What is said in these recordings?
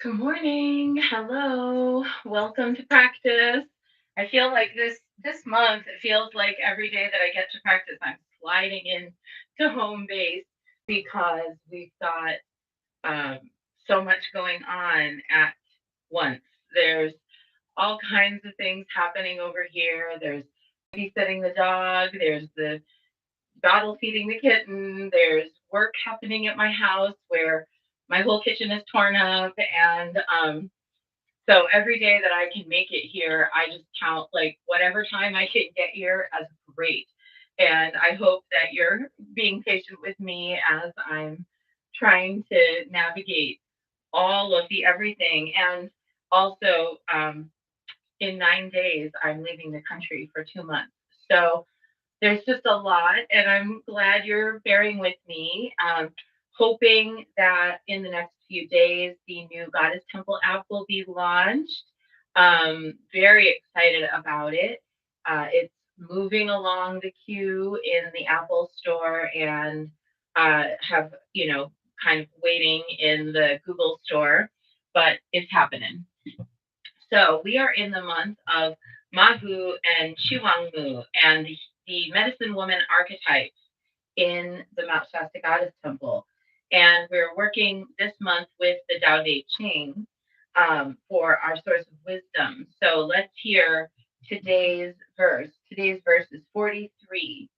Good morning. Hello. Welcome to practice. I feel like this month it feels like every day that I get to practice I'm sliding in to home base because we've got um, so much going on at once. There's all kinds of things happening over here. There's babysitting the dog. There's the bottle feeding the kitten. There's work happening at my house where my whole kitchen is torn up and so every day that I can make it here, I just count like whatever time I can get here as great. And I hope that you're being patient with me as I'm trying to navigate all of the everything. And also, in 9 days, I'm leaving the country for 2 months. So there's just a lot, and I'm glad you're bearing with me. Hoping that in the next few days, the new Goddess Temple app will be launched. Very excited about it. It's moving along the queue in the Apple Store and have, kind of waiting in the Google Store, but it's happening. So we are in the month of Magu and Chiwangmu and the medicine woman archetypes in the Mount Shasta Goddess Temple. And we're working this month with the Tao Te Ching for our source of wisdom. So let's hear today's verse. Today's verse is 43.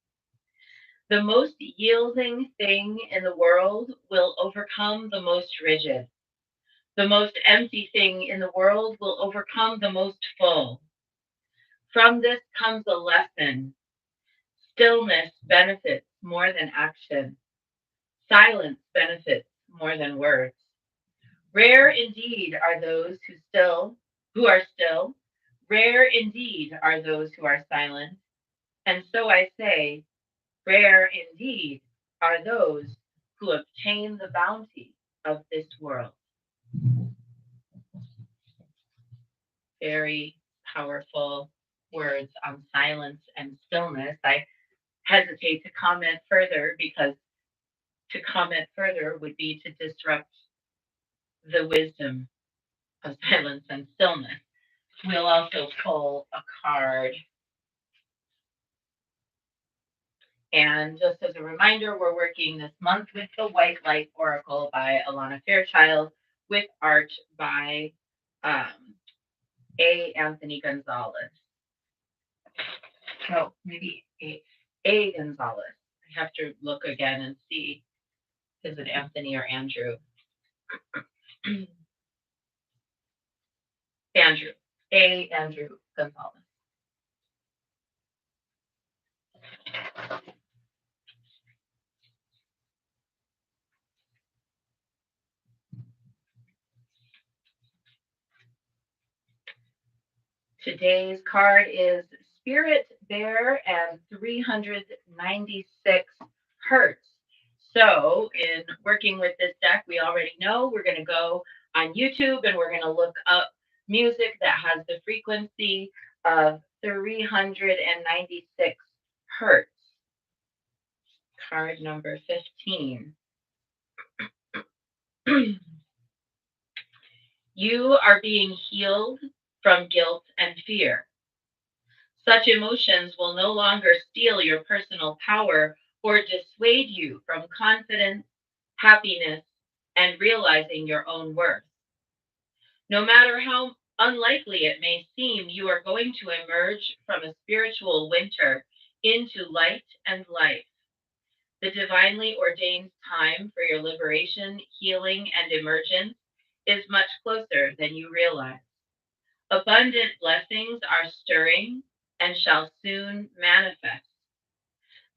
The most yielding thing in the world will overcome the most rigid. The most empty thing in the world will overcome the most full. From this comes a lesson. Stillness benefits more than action. Silence benefits more than words. Rare indeed are those who are still. Rare indeed are those who are silent. And so I say, rare indeed are those who obtain the bounty of this world. Very powerful words on silence and stillness. I hesitate to comment further because to comment further would be to disrupt the wisdom of silence and stillness. We'll also pull a card. And just as a reminder, we're working this month with the White Light Oracle by Alana Fairchild with art by um, A. Anthony Gonzalez. So maybe A. Gonzalez. I have to look again and see, is it Anthony or Andrew? Andrew. A. Andrew Gonzalez. Today's card is Spirit Bear and 396 Hertz. So, in working with this deck, we already know we're going to go on YouTube and we're going to look up music that has the frequency of 396 Hertz. Card number 15. You are being healed from guilt and fear. Such emotions will no longer steal your personal power or dissuade you from confidence, happiness, and realizing your own worth. No matter how unlikely it may seem, you are going to emerge from a spiritual winter into light and life. The divinely ordained time for your liberation, healing, and emergence is much closer than you realize. Abundant blessings are stirring and shall soon manifest.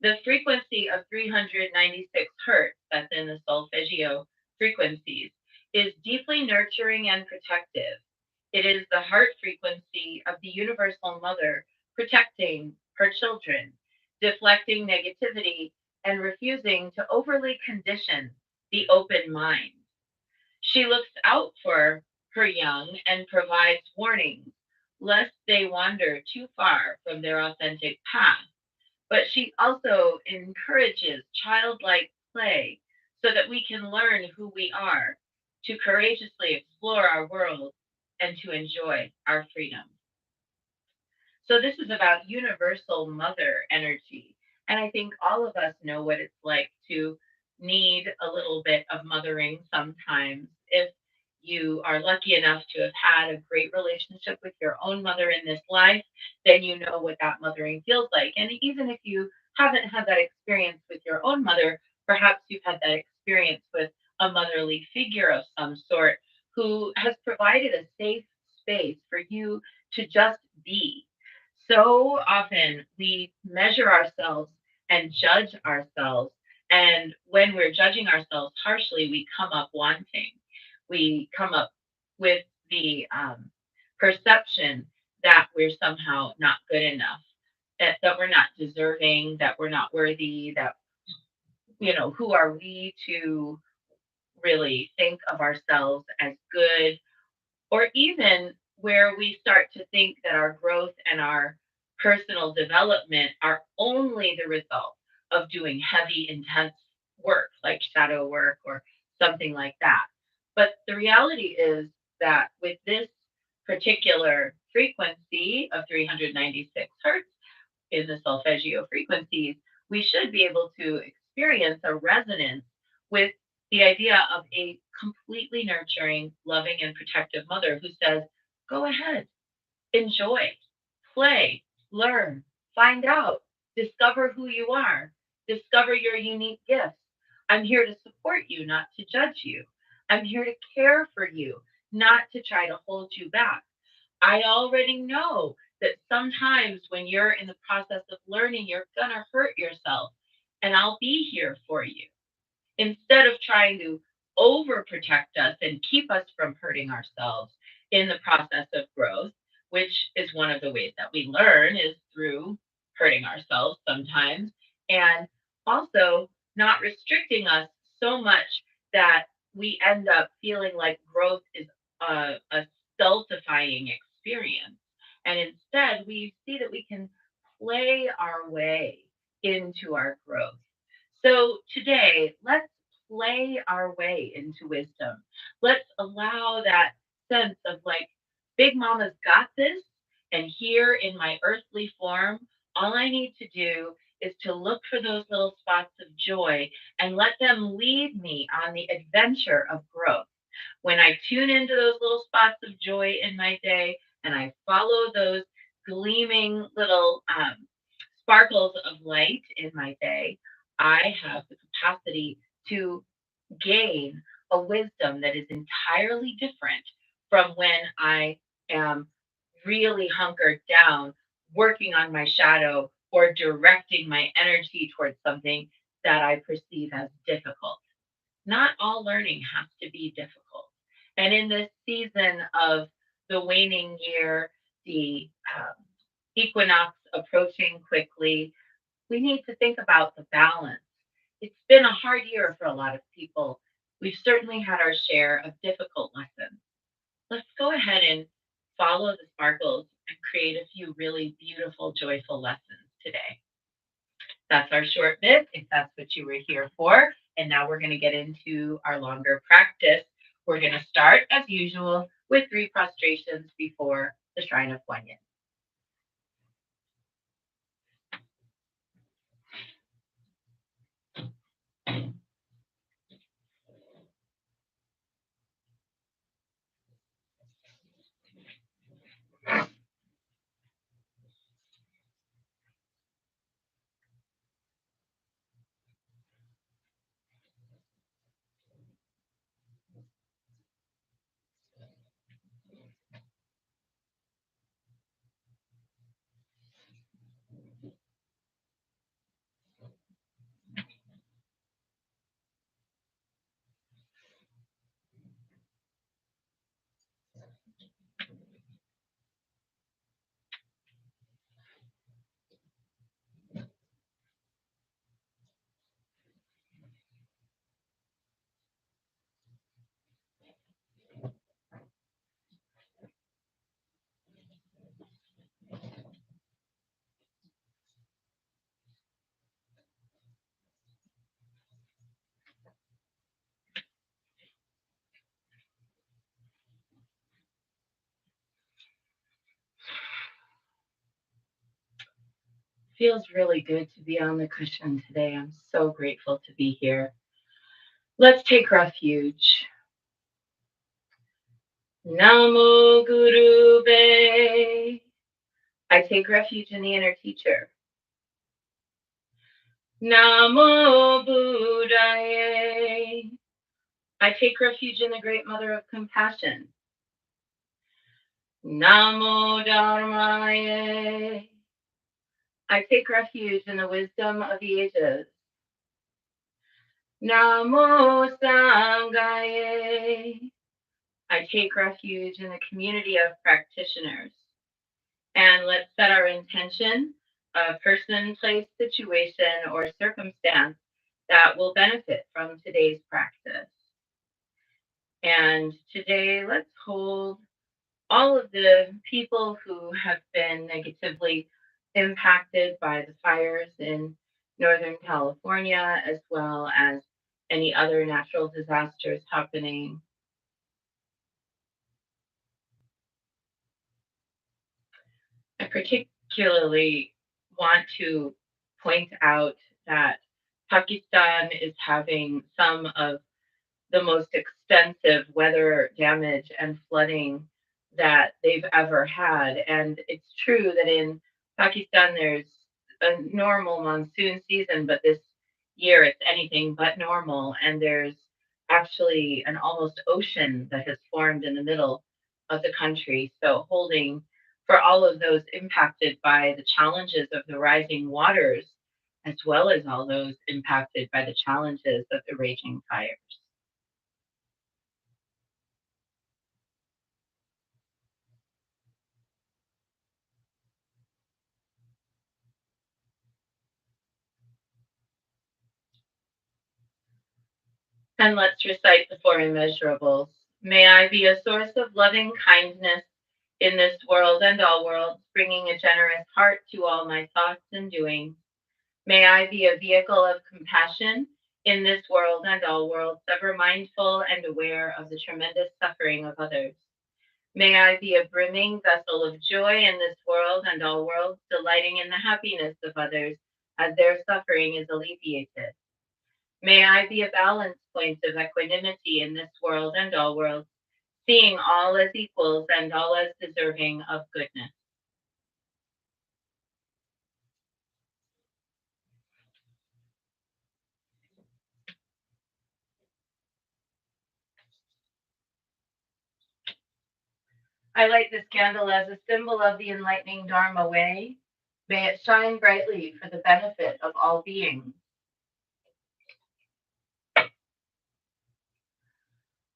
The frequency of 396 hertz, that's in the solfeggio frequencies, is deeply nurturing and protective. It is the heart frequency of the universal mother protecting her children, deflecting negativity, and refusing to overly condition the open mind. She looks out for her young and provides warnings lest they wander too far from their authentic path. But she also encourages childlike play so that we can learn who we are to courageously explore our world, and to enjoy our freedom. So, this is about universal mother energy. And I think all of us know what it's like to need a little bit of mothering sometimes. If you are lucky enough to have had a great relationship with your own mother in this life, then you know what that mothering feels like. And even if you haven't had that experience with your own mother, perhaps you've had that experience with a motherly figure of some sort who has provided a safe space for you to just be. So often we measure ourselves and judge ourselves. And when we're judging ourselves harshly, we come up wanting. We come up with the perception that we're somehow not good enough, that we're not deserving, that we're not worthy, that, who are we to really think of ourselves as good, or even where we start to think that our growth and our personal development are only the result of doing heavy, intense work like shadow work or something like that. But the reality is that with this particular frequency of 396 hertz in the solfeggio frequencies, we should be able to experience a resonance with the idea of a completely nurturing, loving, and protective mother who says, go ahead, enjoy, play, learn, find out, discover who you are, discover your unique gifts. I'm here to support you, not to judge you. I'm here to care for you, not to try to hold you back. I already know that sometimes when you're in the process of learning, you're going to hurt yourself, and I'll be here for you. Instead of trying to overprotect us and keep us from hurting ourselves in the process of growth, which is one of the ways that we learn is through hurting ourselves sometimes, and also not restricting us so much that we end up feeling like growth is a stultifying experience. And instead, we see that we can play our way into our growth. So today, let's play our way into wisdom. Let's allow that sense of like, Big Mama's got this. And here in my earthly form, all I need to do is to look for those little spots of joy and let them lead me on the adventure of growth. When I tune into those little spots of joy in my day and I follow those gleaming little sparkles of light in my day, I have the capacity to gain a wisdom that is entirely different from when I am really hunkered down, working on my shadow or directing my energy towards something that I perceive as difficult. Not all learning has to be difficult. And in this season of the waning year, the equinox approaching quickly, we need to think about the balance. It's been a hard year for a lot of people. We've certainly had our share of difficult lessons. Let's go ahead and follow the sparkles and create a few really beautiful, joyful lessons today. That's our short bit, if that's what you were here for. And now we're going to get into our longer practice. We're going to start, as usual, with 3 prostrations before the Shrine of Guanyin. Feels really good to be on the cushion today. I'm so grateful to be here. Let's take refuge. Namo Guru Be. I take refuge in the inner teacher. Namo Buddhaye. I take refuge in the great mother of compassion. Namo Dharmaye. I take refuge in the wisdom of the ages. Namo Sanghaye. I take refuge in the community of practitioners. And let's set our intention, a person, place, situation, or circumstance that will benefit from today's practice. And today, let's hold all of the people who have been negatively impacted by the fires in Northern California, as well as any other natural disasters happening. I particularly want to point out that Pakistan is having some of the most extensive weather damage and flooding that they've ever had. And it's true that in Pakistan there's a normal monsoon season, but this year it's anything but normal. And there's actually an almost ocean that has formed in the middle of the country. So, holding for all of those impacted by the challenges of the rising waters, as well as all those impacted by the challenges of the raging fires. And let's recite the four immeasurables. May I be a source of loving kindness in this world and all worlds, bringing a generous heart to all my thoughts and doings. May I be a vehicle of compassion in this world and all worlds, ever mindful and aware of the tremendous suffering of others. May I be a brimming vessel of joy in this world and all worlds, delighting in the happiness of others as their suffering is alleviated. May I be a balance point of equanimity in this world and all worlds, seeing all as equals and all as deserving of goodness. I light this candle as a symbol of the enlightening Dharma way. May it shine brightly for the benefit of all beings.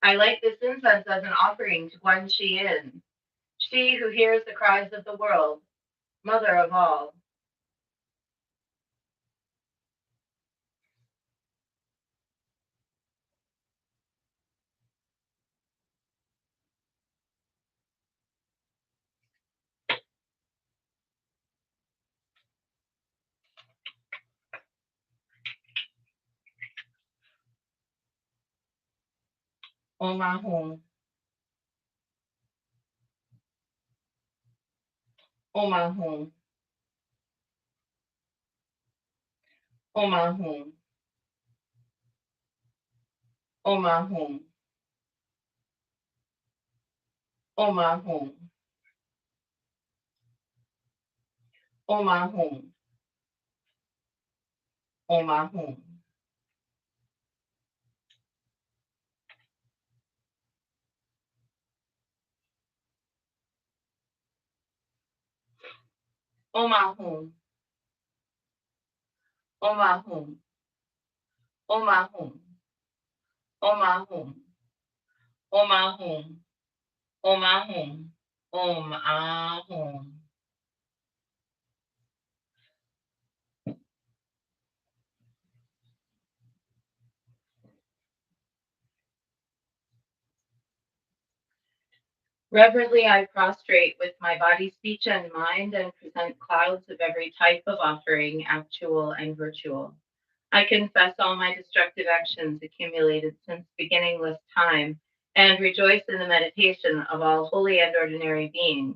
I light this incense as an offering to Guan Shi Yin, she who hears the cries of the world, mother of all. Om Ahum, Om Ahum, Om Ahum, Om Ahum, Om Ahum, Om Ahum, Om Ahum. Om Ahum, Om Ahum, Om Ahum, Om Ahum, Om Ahum, Om Ahum, Om Ahum. Reverently, I prostrate with my body, speech, and mind and present clouds of every type of offering, actual and virtual. I confess all my destructive actions accumulated since beginningless time and rejoice in the meditation of all holy and ordinary beings.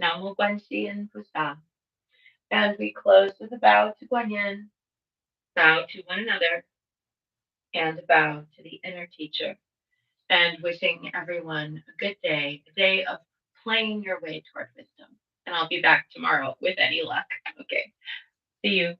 Namo Guanxi and Pusa. And we close with a bow to Guanyin, bow to one another, and a bow to the inner teacher. And wishing everyone a good day, a day of playing your way toward wisdom. And I'll be back tomorrow with any luck. Okay. See you.